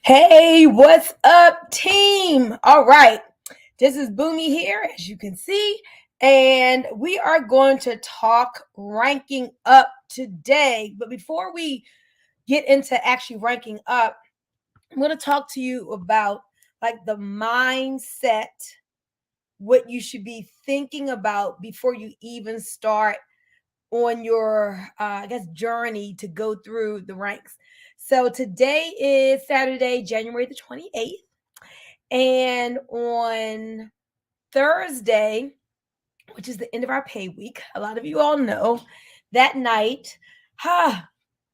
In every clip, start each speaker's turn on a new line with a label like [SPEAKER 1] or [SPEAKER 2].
[SPEAKER 1] Hey, what's up, team? All right, this is Bunmi here, as you can see, and we are going to talk ranking up today. But before we get into actually ranking up, I'm going to talk to you about like the mindset, what you should be thinking about before you even start on your journey to go through the ranks. So today is Saturday, January the 28th, and on Thursday, which is the end of our pay week, a lot of you all know that night,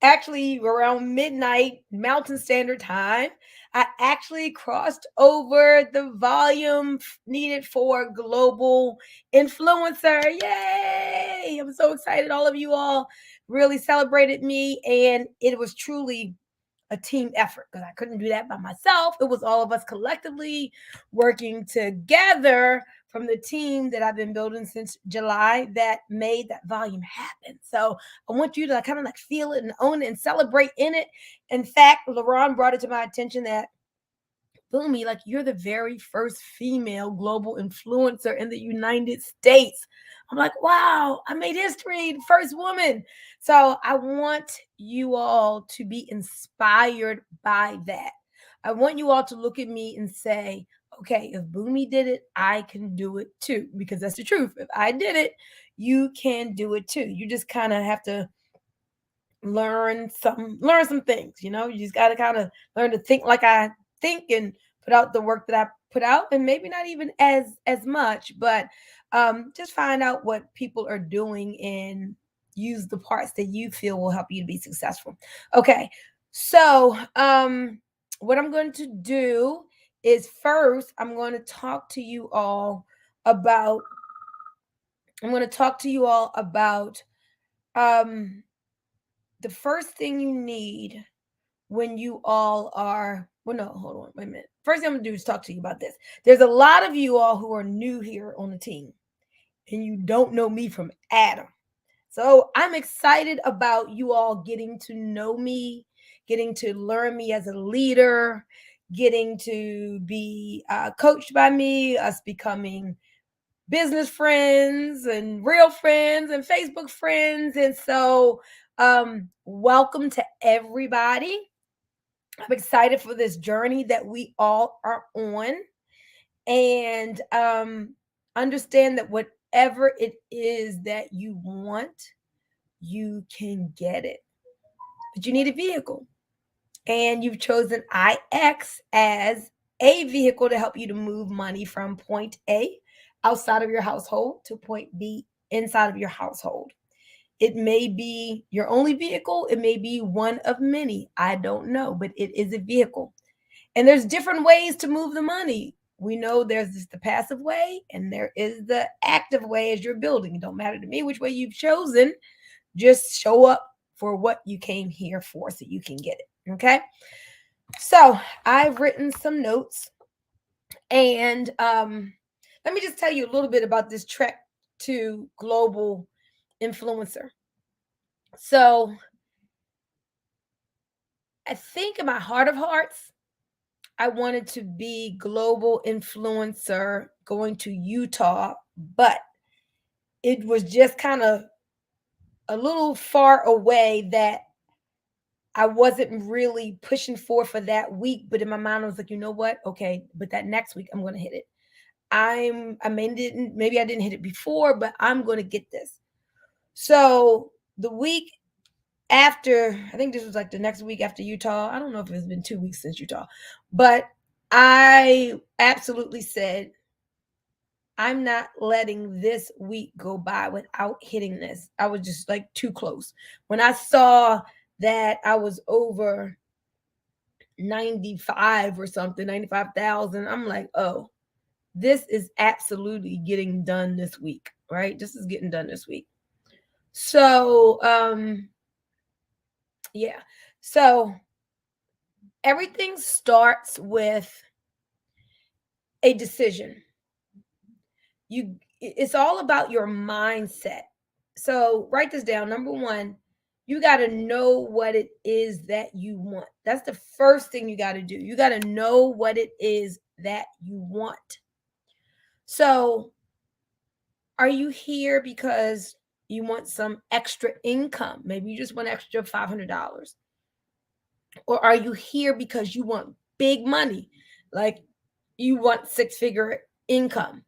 [SPEAKER 1] actually around midnight Mountain Standard Time, I actually crossed over the volume needed for global influencer. Yay! I'm so excited. All of you all really celebrated me, and it was truly a team effort because I couldn't do that by myself. It was all of us collectively working together from the team that I've been building since July that made that volume happen. So I want you to kind of like feel it and own it and celebrate in it. In fact, LaRon brought it to my attention that Bunmi, like you're the very first female global influencer in the United States. I'm like, wow, I made history, first woman. So I want you all to be inspired by that. I want you all to look at me and say, okay, if Bunmi did it, I can do it too, because that's the truth. If I did it, you can do it too. You just kind of have to learn some things. You just got to kind of learn to think like I think and put out the work that I put out, and maybe not even as much, but just find out what people are doing and use the parts that you feel will help you to be successful. Okay, so what I'm going to do is first about I'm going to talk to you all about um the first thing you need when you all are, well, no, hold on, wait a minute. First thing I'm gonna do is talk to you about this. There's a lot of you all who are new here on the team and you don't know me from Adam. So I'm excited about you all getting to know me, getting to learn me as a leader, getting to be coached by me, us becoming business friends and real friends and Facebook friends. And so, welcome to everybody. I'm excited for this journey that we all are on. And understand that whatever it is that you want, you can get it. But you need a vehicle. And you've chosen IX as a vehicle to help you to move money from point A outside of your household to point B inside of your household. It may be your only vehicle, it may be one of many. I don't know, but it is a vehicle. And there's different ways to move the money. We know there's just the passive way and there is the active way as you're building. It don't matter to me which way you've chosen. Just show up for what you came here for so you can get it. Okay. So I've written some notes, and let me just tell you a little bit about this trek to global influencer. So I think in my heart of hearts, I wanted to be global influencer going to Utah, but it was just kind of a little far away that I wasn't really pushing for that week. But in my mind, I was like, you know what? Okay, but that next week I'm going to hit it. Maybe I didn't hit it before, but I'm going to get this. So the week after, I think this was like the next week after Utah. I don't know if it's been 2 weeks since Utah, but I absolutely said, I'm not letting this week go by without hitting this. I was just like too close. When I saw that I was over 95 or something, 95,000, I'm like, oh, this is absolutely getting done this week, right? This is getting done this week. So, yeah. So everything starts with a decision. It's all about your mindset. So write this down. Number one, You got to know what it is that you want. That's the first thing you got to do. You got to know what it is that you want. So, are you here because you want some extra income? Maybe you just want extra $500. Or are you here because you want big money? Like you want six-figure income?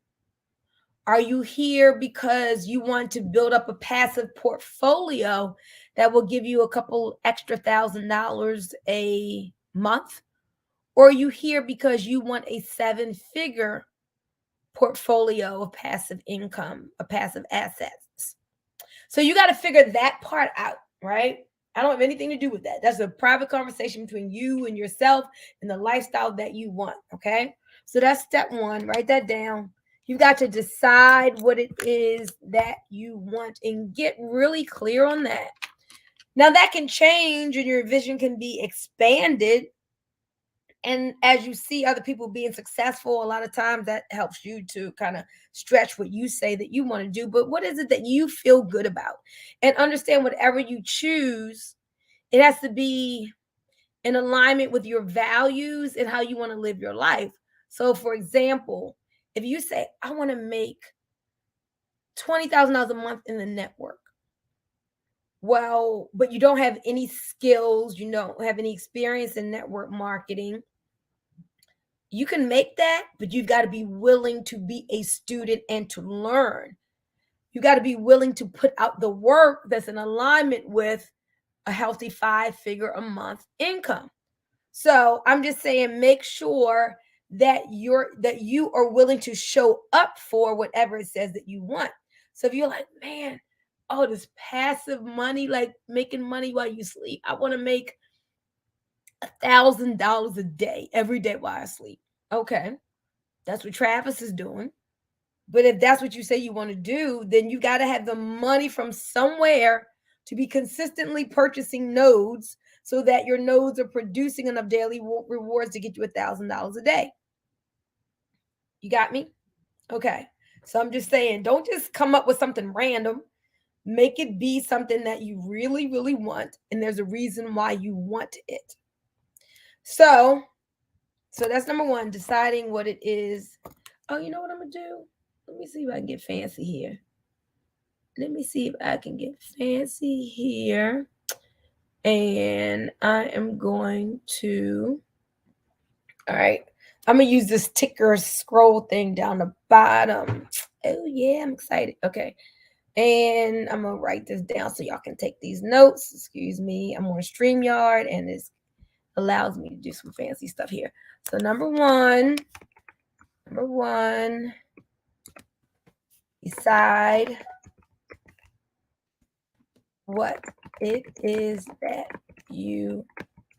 [SPEAKER 1] Are you here because you want to build up a passive portfolio that will give you a couple extra $1,000 a month? Or are you here because you want a seven-figure portfolio of passive income, of passive assets? So you got to figure that part out, right? I don't have anything to do with that. That's a private conversation between you and yourself and the lifestyle that you want, okay? So that's step one. Write that down. You got to decide what it is that you want and get really clear on that. Now, that can change and your vision can be expanded. And as you see other people being successful, a lot of times that helps you to kind of stretch what you say that you want to do. But what is it that you feel good about? And understand whatever you choose, it has to be in alignment with your values and how you want to live your life. So, for example, if you say, I want to make $20,000 a month in the network, well, but you don't have any skills, you don't have any experience in network marketing, you can make that, but you've got to be willing to be a student and to learn. You got to be willing to put out the work that's in alignment with a healthy 5-figure a month income. So I'm just saying, make sure that you are willing to show up for whatever it says that you want. So if you're like, man, oh, this passive money, like making money while you sleep, I want to make $1,000 a day every day while I sleep. Okay, that's what Travis is doing. But if that's what you say you want to do, then you got to have the money from somewhere to be consistently purchasing nodes so that your nodes are producing enough daily rewards to get you $1,000 a day. You got me? Okay. So I'm just saying, don't just come up with something random. Make it be something that you really, really want. And there's a reason why you want it. So that's number one, deciding what it is. Oh, you know what I'm going to do? Let me see if I can get fancy here. Let me see if I can get fancy here. And I am going to, all right, I'm going to use this ticker scroll thing down the bottom. Oh, yeah, I'm excited. Okay. And I'm going to write this down so y'all can take these notes. Excuse me. I'm on StreamYard, and this allows me to do some fancy stuff here. So number one, decide what it is that you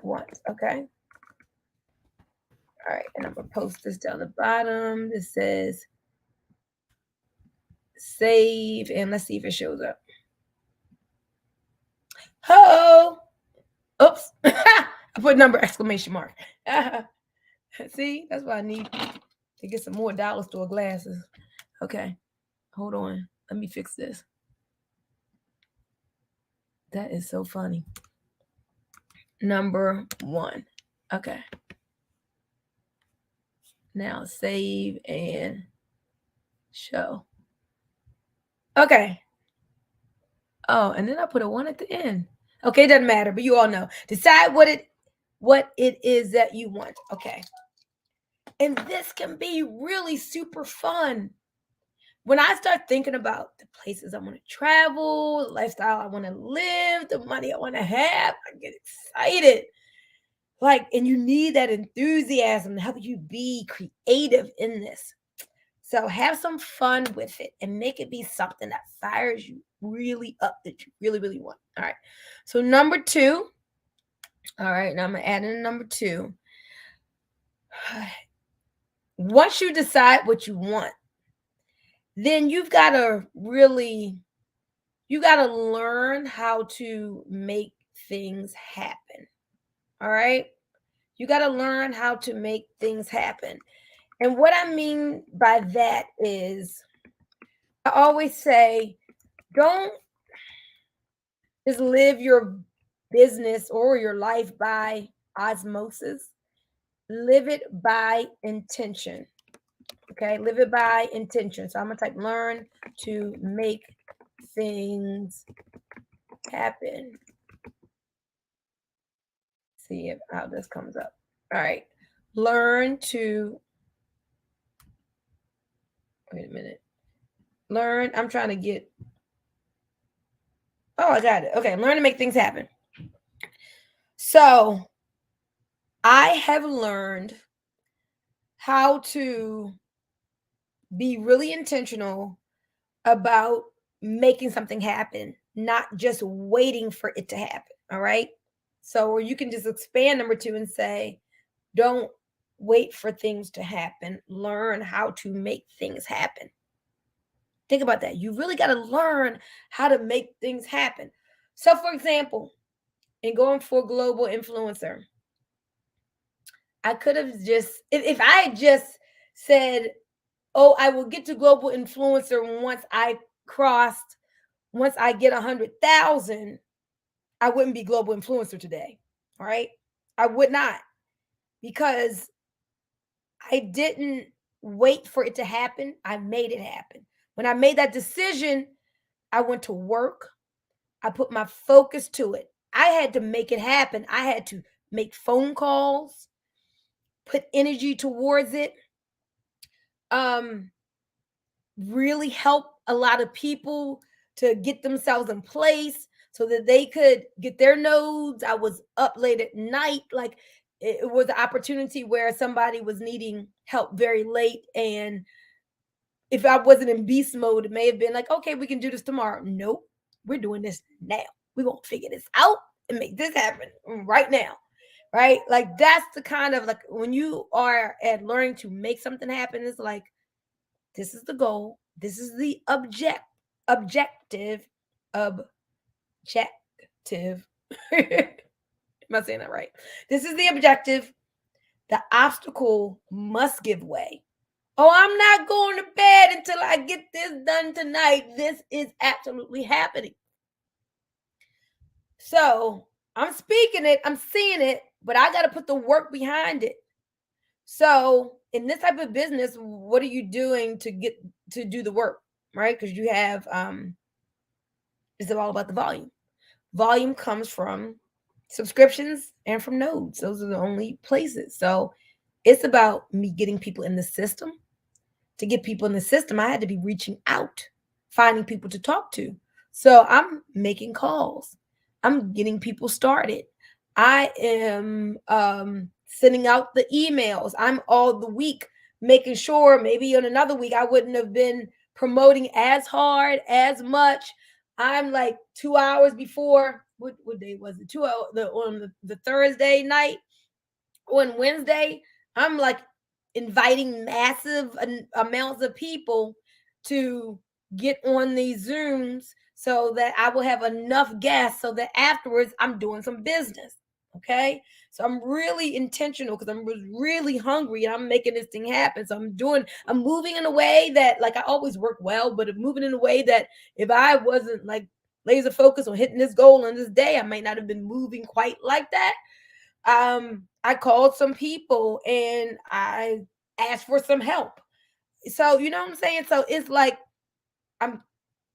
[SPEAKER 1] want. Okay. All right. And I'm going to post this down the bottom. This says save, and let's see if it shows up. Oh, oops. I put number exclamation mark. See, that's why I need to get some more dollar store glasses. Okay. Hold on. Let me fix this. That is so funny. Number one. Okay. Now save and show. Okay. Oh, and then I put a 1 at the end. Okay, it doesn't matter, but you all know. Decide what it is that you want. Okay. And this can be really super fun. When I start thinking about the places I want to travel, the lifestyle I want to live, the money I want to have, I get excited. Like, and you need that enthusiasm to help you be creative in this. So have some fun with it and make it be something that fires you really up, that you really, really want. All right. So number two. All right. Now I'm going to add in number two. Once you decide what you want, then you got to learn how to make things happen. All right. You got to learn how to make things happen. And what I mean by that is, I always say, don't Just live your business or your life by osmosis. Live it by intention. Okay, live it by intention. So I'm gonna type learn to make things happen. See if how this comes up. All right. Learn to wait a minute. Learn. I'm trying to get. Oh, I got it. Okay, learn to make things happen. So I have learned how to be really intentional about making something happen, not just waiting for it to happen. All right. So, or you can just expand number two and say, don't wait for things to happen. Learn how to make things happen. Think about that. You really got to learn how to make things happen. So, for example, in going for global influencer, I could have just, if I had just said, oh, I will get to global influencer once I get 100,000, I wouldn't be global influencer today. All right. I would not, because I didn't wait for it to happen. I made it happen. When I made that decision, I went to work. I put my focus to it. I had to make it happen. I had to make phone calls, put energy towards it, really help a lot of people to get themselves in place so that they could get their nodes. I was up late at night. Like it was an opportunity where somebody was needing help very late. And if I wasn't in beast mode, it may have been like, okay, we can do this tomorrow. Nope, we're doing this now. We're going to figure this out and make this happen right now. Right? Like that's the kind of like when you are at learning to make something happen, it's like, this is the goal. This is the objective. Objective. Am I saying that right? This is the objective. The obstacle must give way. Oh, I'm not going to bed until I get this done tonight. This is absolutely happening. So I'm speaking it, I'm seeing it, but I got to put the work behind it. So in this type of business, what are you doing to get to do the work, right? Because you have it's all about the volume. Volume comes from subscriptions and from nodes. Those are the only places. So it's about me getting people in the system. To get people in the system, I had to be reaching out, finding people to talk to. So I'm making calls. I'm getting people started. I am sending out the emails. I'm all the week making sure maybe on another week I wouldn't have been promoting as hard, as much. I'm like 2 hours before, what day was it? On the Thursday night, on Wednesday, I'm like inviting massive amounts of people to get on these Zooms so that I will have enough guests so that afterwards I'm doing some business. Okay. So I'm really intentional because I'm really hungry and I'm making this thing happen. So I'm moving in a way that, like, I always work well, but I'm moving in a way that if I wasn't like laser focused on hitting this goal on this day, I might not have been moving quite like that. I called some people and I asked for some help. So, you know what I'm saying? So it's like I'm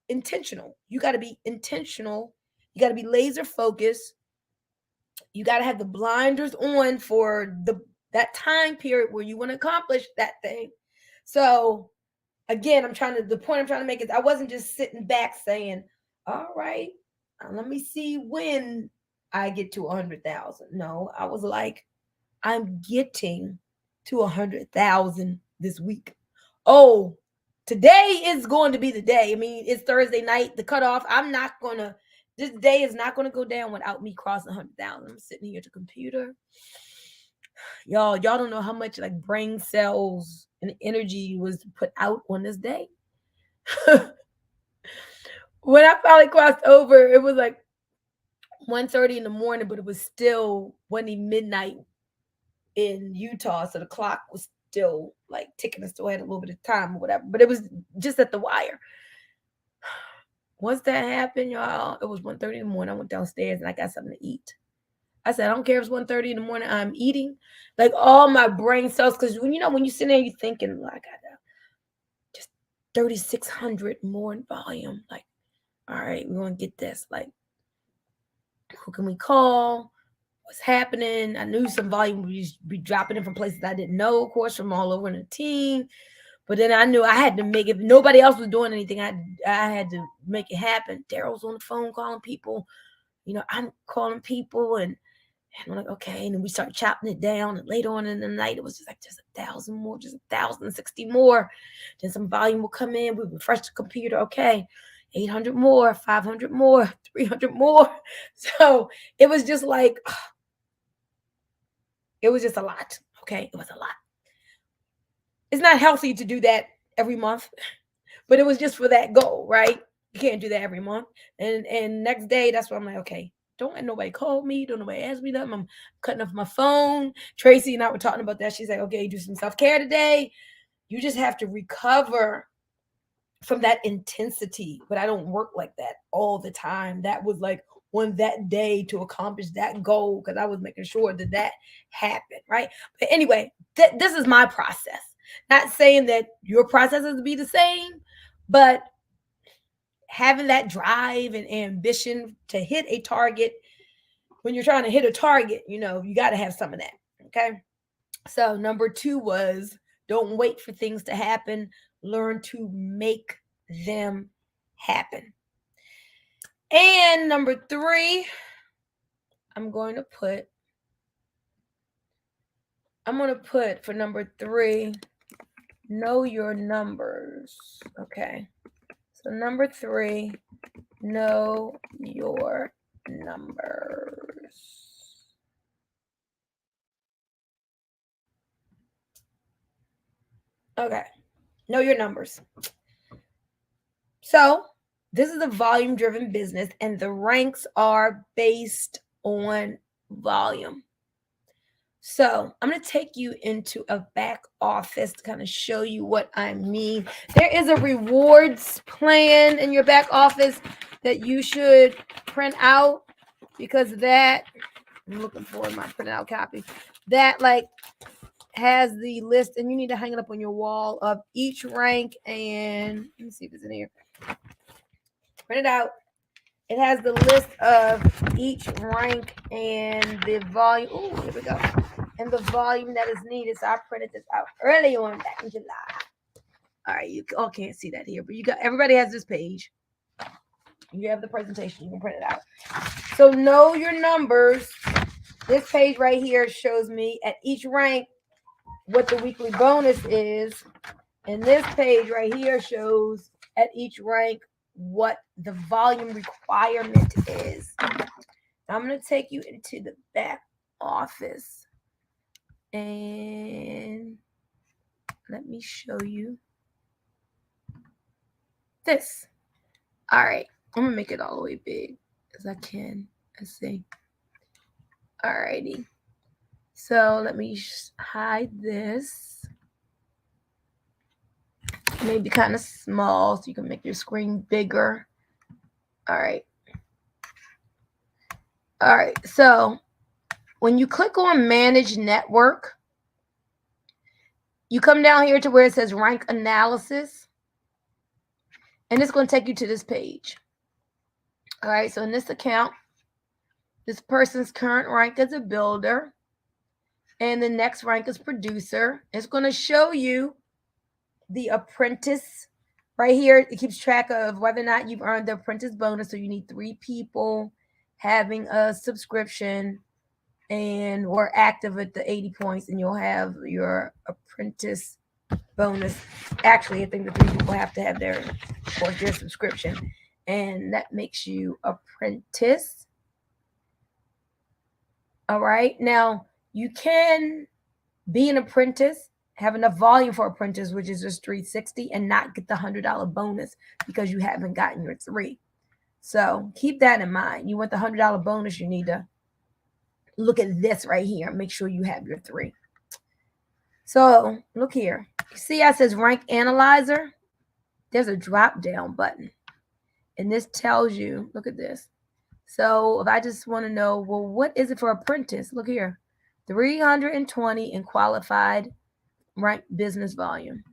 [SPEAKER 1] intentional. You got to be intentional. You got to be laser focused. You got to have the blinders on for that time period where you want to accomplish that thing. So, again, the point I'm trying to make is I wasn't just sitting back saying, "All right, let me see when I get to 100,000." No, I was like, I'm getting to 100,000 this week. Oh, today is going to be the day. I mean, it's Thursday night, the cutoff. This day is not going to go down without me crossing 100,000. I'm sitting here at the computer. Y'all don't know how much like brain cells and energy was put out on this day. When I finally crossed over, it was like 1:30 in the morning, but it was still wasn't midnight in Utah, so the clock was still like ticking. I still had a little bit of time or whatever, but it was just at the wire. once that happened, y'all, it was 1:30 in the morning. I went downstairs and I got something to eat. I said, I don't care if it's 1:30 in the morning, I'm eating. Like all my brain cells, because when you sit there, you're thinking, like, I got just 3,600 more in volume. Like, all right, we're gonna get this. Like, who can we call? What's happening? I knew some volume would be dropping in from places I didn't know, of course, from all over in the team. But then I knew I had to make it. If nobody else was doing anything, I had to make it happen. Daryl's on the phone calling people. I'm calling people, and I'm like, okay. And then we start chopping it down. And later on in the night, it was just 1,000 more, just 1,060 more. Then some volume will come in. We refresh the computer. Okay, 800 more, 500 more, 300 more. So it was just like, it was just a lot. Okay, it was a lot. It's not healthy to do that every month, but it was just for that goal, right? You can't do that every month. And next day, that's why I'm like, okay, don't let nobody call me. Don't nobody ask me nothing. I'm cutting off my phone. Tracy and I were talking about that. She's like, okay, do some self-care today. You just have to recover from that intensity. But I don't work like that all the time. That was like on that day to accomplish that goal because I was making sure that happened, right? But anyway, this is my process. Not saying that your processes will be the same, but having that drive and ambition to hit a target, when you're trying to hit a target, you got to have some of that. Okay. So number 2 was, don't wait for things to happen. Learn to make them happen. And number 3, I'm going to put for number 3, know your numbers. Okay. So number 3, know your numbers. Okay. Know your numbers. So this is a volume-driven business, and the ranks are based on volume. So I'm going to take you into a back office to kind of show you what I mean. There is a rewards plan in your back office that you should print out, because that, I'm looking for my printed out copy, that has the list, and you need to hang it up on your wall of each rank. And let me see if it's in here. Print it out. It has the list of each rank and the volume. Oh, here we go. And the volume that is needed. So I printed this out early on back in July. All right, you all can't see that here, but everybody has this page. You have the presentation. You can print it out. So know your numbers. This page right here shows me at each rank what the weekly bonus is. And this page right here shows at each rank what the volume requirement is. I'm going to take you into the back office and let me show you this. All right, I'm going to make it all the way big as I can. Let's see. All righty. So let me hide this. Maybe kind of small so you can make your screen bigger. All right. All right, so when you click on Manage Network, you come down here to where it says Rank Analysis, and it's going to take you to this page. All right, so in this account, this person's current rank is a builder, and the next rank is producer. It's going to show you the apprentice right here. It keeps track of whether or not you've earned the apprentice bonus, so you need 3 people having a subscription and we're active at the 80 points, and you'll have your apprentice bonus. Actually, I think the 3 people have to have their subscription, and that makes you apprentice. All right, now you can be an apprentice, have enough volume for apprentice, which is just 360, and not get the $100 bonus because you haven't gotten your 3. So keep that in mind. You want the $100 bonus, you need to look at this right here. Make sure you have your 3. So look here. You see how it says Rank Analyzer? There's a drop down button. And this tells you, look at this. So if I just want to know, well, what is it for apprentice? Look here, 320 in qualified rank business volume.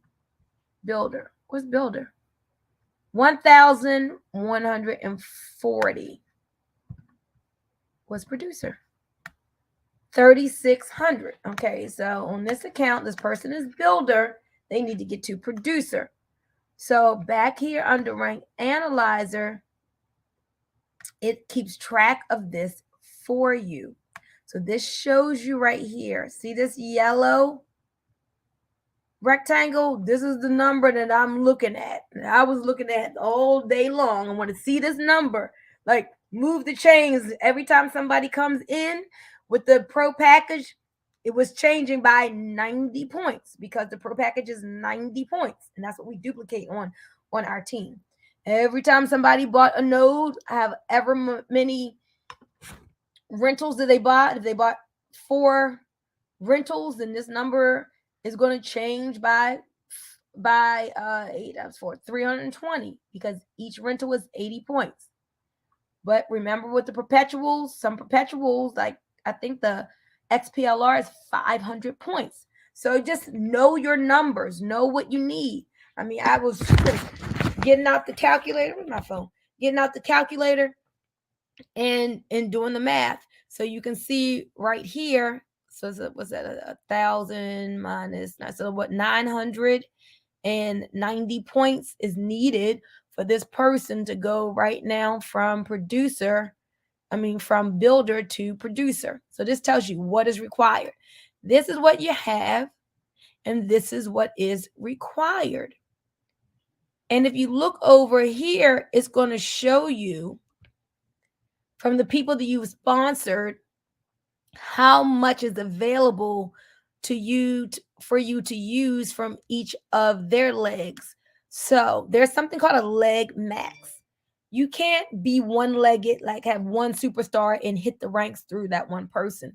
[SPEAKER 1] Builder. What's builder? 1,140 was producer. 3,600. Okay, so on this account, this person is builder. They need to get to producer. So back here under rank analyzer, it keeps track of this for you. So this shows you right here. See this yellow rectangle? This is the number that I'm looking at. I was looking at all day long. I want to see this number. Like move the chains every time somebody comes in with the pro package. It was changing by 90 points because the pro package is 90 points, and that's what we duplicate on our team. Every time somebody bought a node, I have ever many rentals that they bought. If they bought 4 rentals, then this number is going to change by 8 times 4, 320, because each rental is 80 points. But remember with the perpetuals, some perpetuals, like I think the XPLR is 500 points. So just know your numbers, know what you need. I mean, I was getting out the calculator with my phone, getting out the calculator and doing the math. So you can see right here. So what's that? 1,000 minus 9. So what? 990 points is needed for this person to go right now from from builder to producer. So this tells you what is required. This is what you have, and this is what is required. And if you look over here, it's going to show you from the people that you've sponsored how much is available to you for you to use from each of their legs. So there's something called a leg max. You can't be one-legged, like have one superstar and hit the ranks through that one person.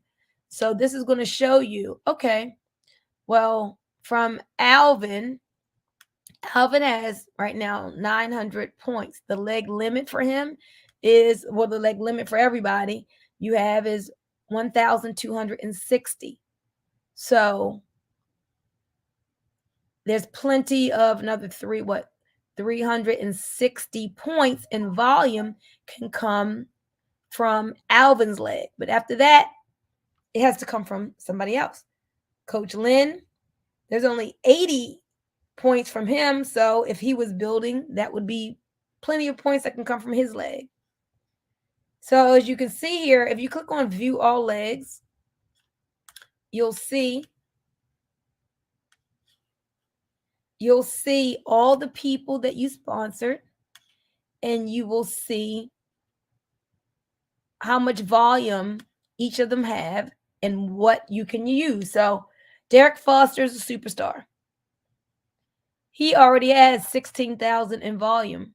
[SPEAKER 1] So this is going to show you, okay, well, from Alvin has right now 900 points. The leg limit for him is, well, the leg limit for everybody you have is 1,260. So there's plenty of another 360 points in volume can come from Alvin's leg. But after that, it has to come from somebody else. Coach Lynn, there's only 80 points from him. So if he was building, that would be plenty of points that can come from his leg. So as you can see here, if you click on view all legs, you'll see all the people that you sponsored, and you will see how much volume each of them have and what you can use. So Derek Foster is a superstar. He already has 16,000 in volume.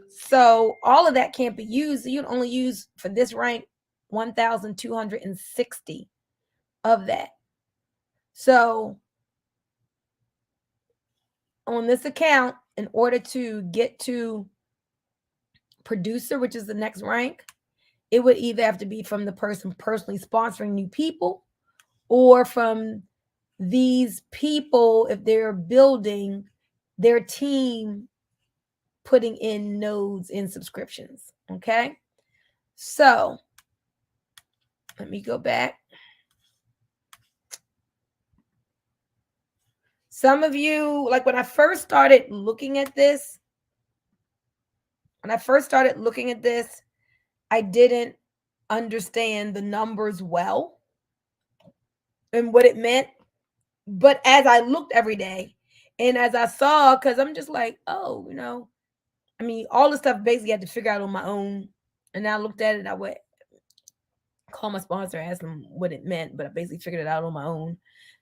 [SPEAKER 1] So all of that can't be used. You can only use for this rank 1,260 of that. So on this account, in order to get to producer, which is the next rank, it would either have to be from the person personally sponsoring new people, or from these people, if they're building their team, putting in nodes in subscriptions. Okay. So let me go back. Some of you, like when I first started looking at this, I didn't understand the numbers well and what it meant. But as I looked every day and as I saw, because I'm just like, oh, all the stuff basically I had to figure out on my own. And I looked at it and I went, call my sponsor, ask them what it meant, but I basically figured it out on my own.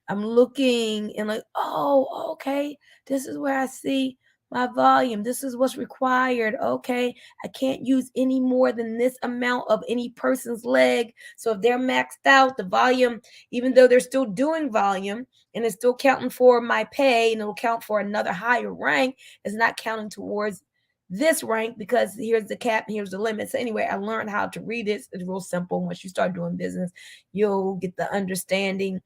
[SPEAKER 1] I'm looking and like, oh, okay, this is where I see my volume. This is what's required. Okay, I can't use any more than this amount of any person's leg. So if they're maxed out, the volume, even though they're still doing volume and it's still counting for my pay and it'll count for another higher rank, it's not counting towards this rank because here's the cap and here's the limit. So anyway, I learned how to read it. It's real simple. Once you start doing business, you'll get the understanding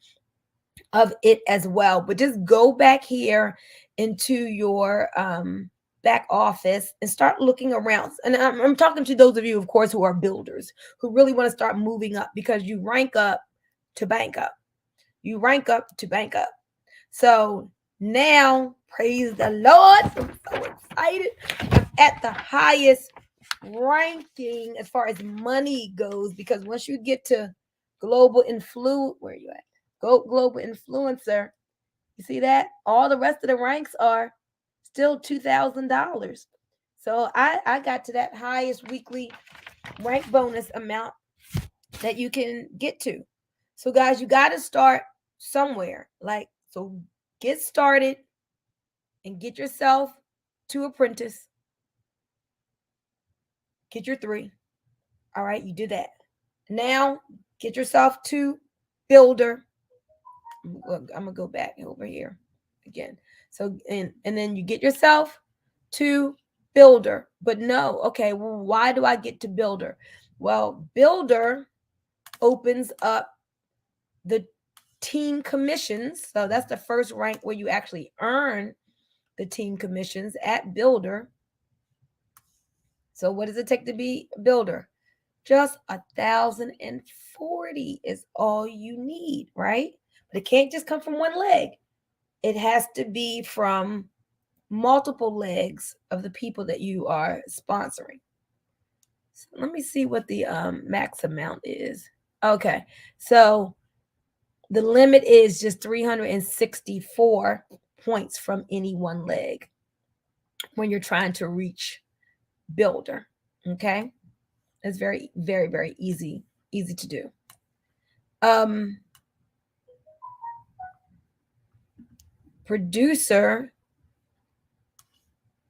[SPEAKER 1] of it as well. But just go back here into your back office and start looking around. And I'm talking to those of you, of course, who are builders, who really want to start moving up, because you rank up to bank up. You rank up to bank up. So now, praise the Lord, I'm so excited. I'm at the highest ranking as far as money goes, because once you get to global where are you at? Go global influencer. You see that? All the rest of the ranks are still $2,000. So I got to that highest weekly rank bonus amount that you can get to. So guys, you got to start somewhere. So get started and get yourself to apprentice. Get your 3. All right, you do that. Now get yourself to builder. I'm gonna go back over here again. So and then you get yourself to builder. But no, okay, well, why do I get to builder? Well, builder opens up the team commissions. So that's the first rank where you actually earn the team commissions at builder. So what does it take to be a builder? Just 1,040 is all you need, right? But it can't just come from one leg. It has to be from multiple legs of the people that you are sponsoring. So let me see what the max amount is. Okay, so the limit is just 364 points from any one leg when you're trying to reach builder. Okay, it's very, very, very easy to do. Producer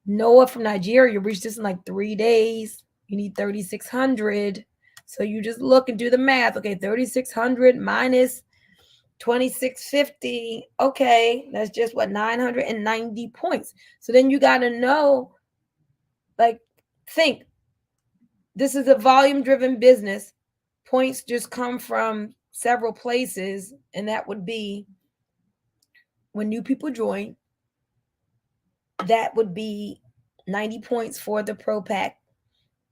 [SPEAKER 1] Noah from Nigeria, you reach this in like 3 days. You need 3,600. So you just look and do the math. Okay, 3,600 minus 2,650. Okay, that's just what, 990 points. So then you got to know, think, this is a volume-driven business. Points just come from several places, and that would be when new people join. That would be 90 points for the pro pack,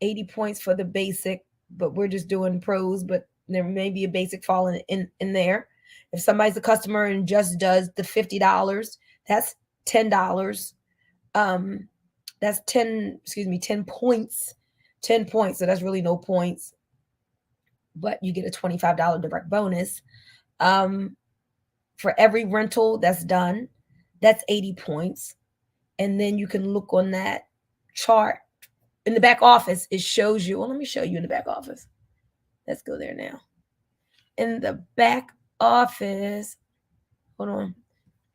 [SPEAKER 1] 80 points for the basic, but we're just doing pros, but there may be a basic falling in there. If somebody's a customer and just does the $50, that's $10. That's 10 points. 10 points. So that's really no points, but you get a $25 direct bonus. For every rental that's done, that's 80 points. And then you can look on that chart in the back office. It shows you. Well, let me show you in the back office. Let's go there now. In the back office, hold on.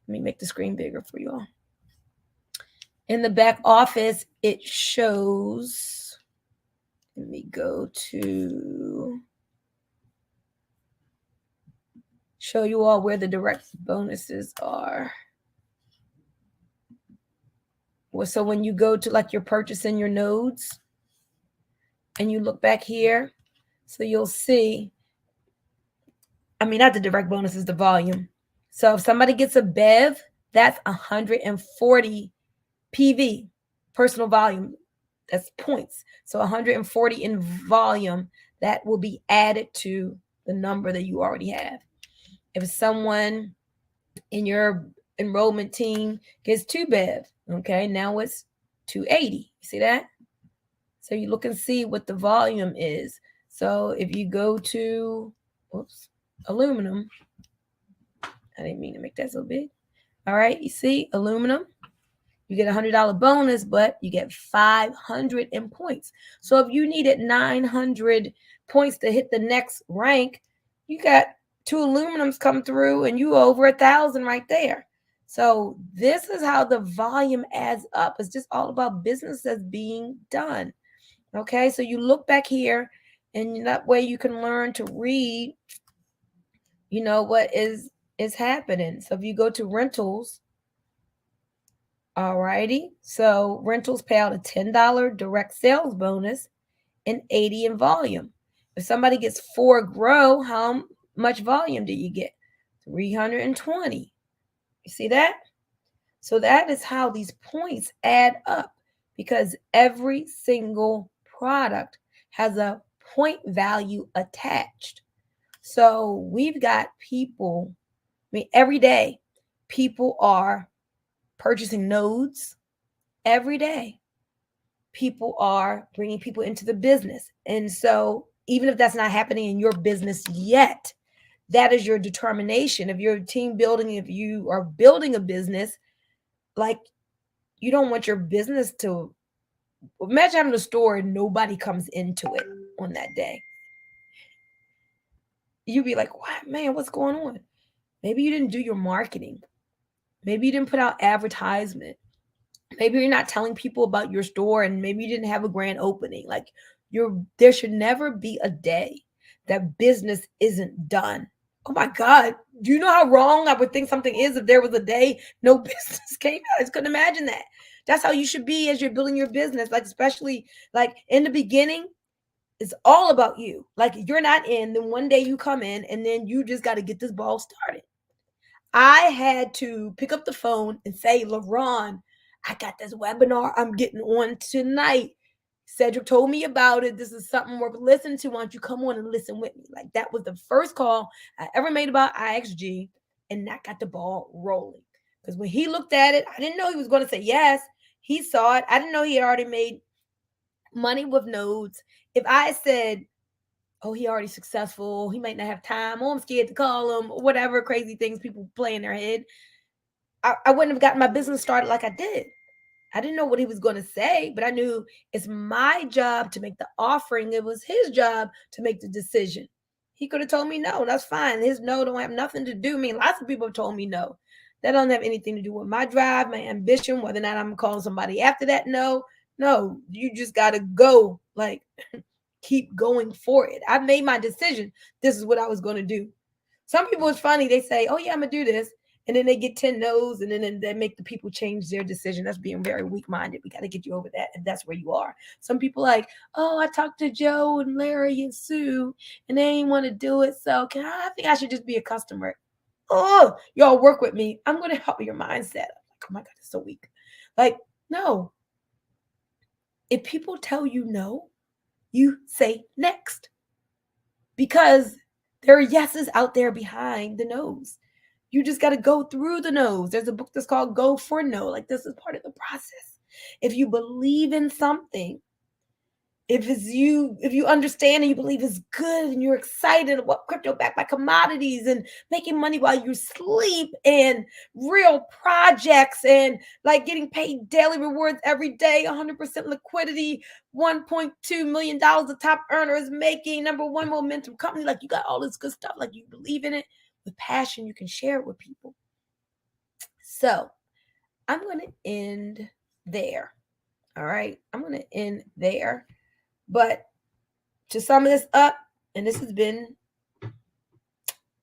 [SPEAKER 1] Let me make the screen bigger for you all. In the back office, it shows. Let me go to show you all where the direct bonuses are. Well, so when you go to like your purchasing your nodes and you look back here, so you'll see, not the direct bonuses, the volume. So if somebody gets a BEV, that's 140 PV, personal volume. That's points. So 140 in volume, that will be added to the number that you already have. If someone in your enrollment team gets 2 BEV, okay, now it's 280. You see that? So you look and see what the volume is. So if you go to, aluminum, I didn't mean to make that so big. All right, you see aluminum, you get $100 bonus, but you get 500 in points. So if you needed 900 points to hit the next rank, you got 2 aluminums come through and you over 1,000 right there. So this is how the volume adds up. It's just all about business that's being done. Okay, so you look back here, and that way you can learn to read, what is happening. So if you go to rentals, Alrighty. So rentals pay out a $10 direct sales bonus and 80 in volume. If somebody gets 4 grow, how much volume do you get? 320. You see that? So that is how these points add up, because every single product has a point value attached. So we've got people, I mean, every day, people are purchasing nodes. Every day, people are bringing people into the business. And so, even if that's not happening in your business yet, that is your determination. If you're team building, if you are building a business, like, you don't want your business to imagine having a store and nobody comes into it on that day. You'd be like, what, man, what's going on? Maybe you didn't do your marketing. Maybe you didn't put out advertisement. Maybe you're not telling people about your store, and maybe you didn't have a grand opening. Like, there should never be a day that business isn't done. Oh my God. Do you know how wrong I would think something is if there was a day no business came out? I just couldn't imagine that. That's how you should be as you're building your business. Like, especially like in the beginning, it's all about you. Like, you're not in, then one day you come in, and then you just got to get this ball started. I had to pick up the phone and say, LaRon, I got this webinar I'm getting on tonight. Cedric told me about it. This is something worth listening to. Why don't you come on and listen with me? Like, that was the first call I ever made about IXG, and that got the ball rolling. Because when he looked at it, I didn't know he was going to say yes. He saw it. I didn't know he had already made money with nodes. If I said, oh, he already successful, he might not have time, oh, I'm scared to call him, or whatever crazy things people play in their head, I wouldn't have gotten my business started like I did. I didn't know what he was going to say, but I knew it's my job to make the offering. It was his job to make the decision. He could have told me no. That's fine. His no don't have nothing to do. I mean, lots of people have told me no. That don't have anything to do with my drive, my ambition, whether or not I'm calling somebody after that. No, you just got to go. Like, keep going for it. I made my decision. This is what I was going to do. Some people, it's funny. They say, oh, yeah, I'm going to do this. And then they get 10 no's, and then they make the people change their decision. That's being very weak-minded. We got to get you over that if that's where you are. Some people like, oh, I talked to Joe and Larry and Sue, and they ain't want to do it. So I think I should just be a customer. Oh, y'all work with me. I'm going to help your mindset. Like, oh my God, it's so weak. Like, no. If people tell you no, you say next. Because there are yeses out there behind the no's. You just got to go through the no's. There's a book that's called Go for No. Like, this is part of the process. If you believe in something, if you understand and you believe it's good and you're excited about crypto backed by commodities and making money while you sleep and real projects and like getting paid daily rewards every day, 100% liquidity, $1.2 million the top earner is making, #1 momentum company, like, you got all this good stuff, like, you believe in it with passion, you can share it with people. So I'm going to end there. All right, I'm going to end there. But to sum this up, and this has been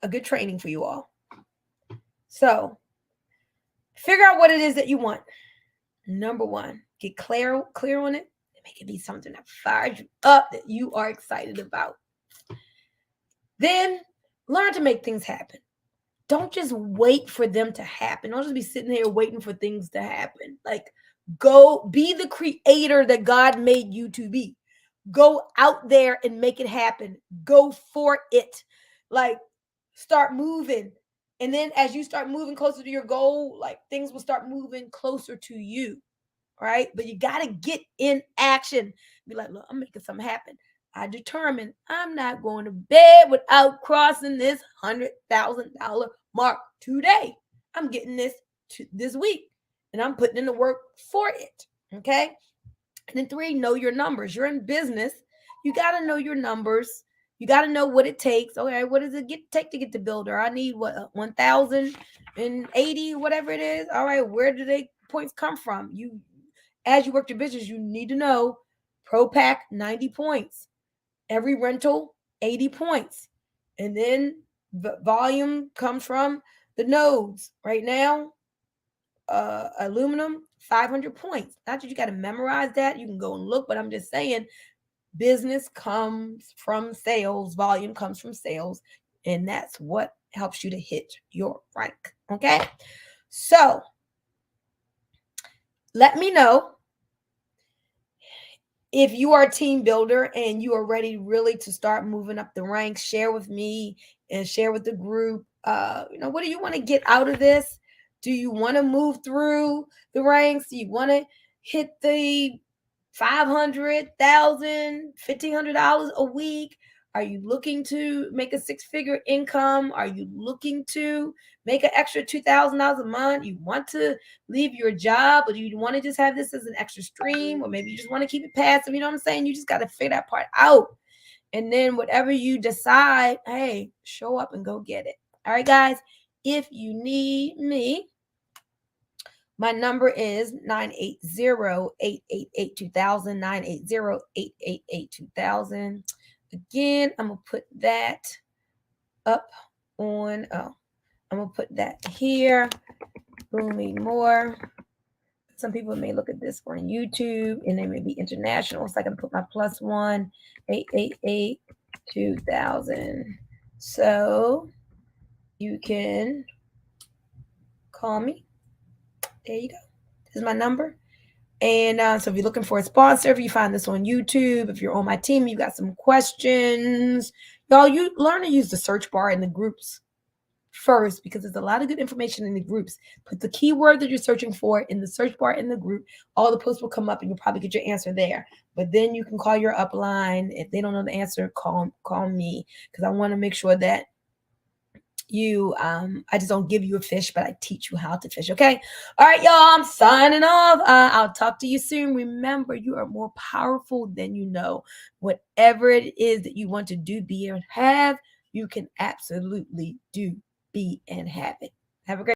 [SPEAKER 1] a good training for you all. So figure out what it is that you want. #1, get clear on it and make it be something that fires you up, that you are excited about. Then learn to make things happen. Don't just wait for them to happen. Don't just be sitting here waiting for things to happen. Like, go be the creator that God made you to be. Go out there and make it happen. Go for it. Like, start moving. And then as you start moving closer to your goal, like, things will start moving closer to you. Right? But you got to get in action. Be like, look, I'm making something happen. I determined I'm not going to bed without crossing this $100,000 mark today. I'm getting this week, and I'm putting in the work for it. Okay. And then 3, know your numbers. You're in business. You got to know your numbers. You got to know what it takes. Okay, what does it take to get the builder? I need 1,080, whatever it is. All right, where do they points come from? As you work your business, you need to know Pro Pack 90 points, every rental 80 points, and then the volume comes from the nodes. Right now, aluminum, 500 points. Not that you got to memorize that. You can go and look, but I'm just saying business comes from sales, volume comes from sales, and that's what helps you to hit your rank. Okay. So let me know if you are a team builder and you are ready really to start moving up the ranks. Share with me and share with the group. What do you want to get out of this? Do you want to move through the ranks? Do you want to hit the $500,000, $1,500 a week? Are you looking to make a six-figure income? Are you looking to make an extra $2,000 a month? You want to leave your job, or you want to just have this as an extra stream, or maybe you just want to keep it passive? You know what I'm saying? You just got to figure that part out. And then whatever you decide, hey, show up and go get it. All right, guys, if you need me, my number is 980-888-2000, 980-888-2000. Again, I'm going to put that up on, I'm going to put that here. Bunmi Moore. Some people may look at this on YouTube and they may be international. So I can put my +1 888-2000. So you can call me. There you go. This is my number. And so if you're looking for a sponsor, if you find this on YouTube, if you're on my team, you got some questions, y'all, you learn to use the search bar in the groups first, because there's a lot of good information in the groups. Put the keyword that you're searching for in the search bar in the group. All the posts will come up and you'll probably get your answer there. But then you can call your upline. If they don't know the answer, call me, because I want to make sure that I just don't give you a fish, but I teach you how to fish. Okay. All right, y'all, I'm signing off. I'll talk to you soon. Remember, you are more powerful than you know. Whatever it is that you want to do, be, and have, you can absolutely do, be, and have it. Have a great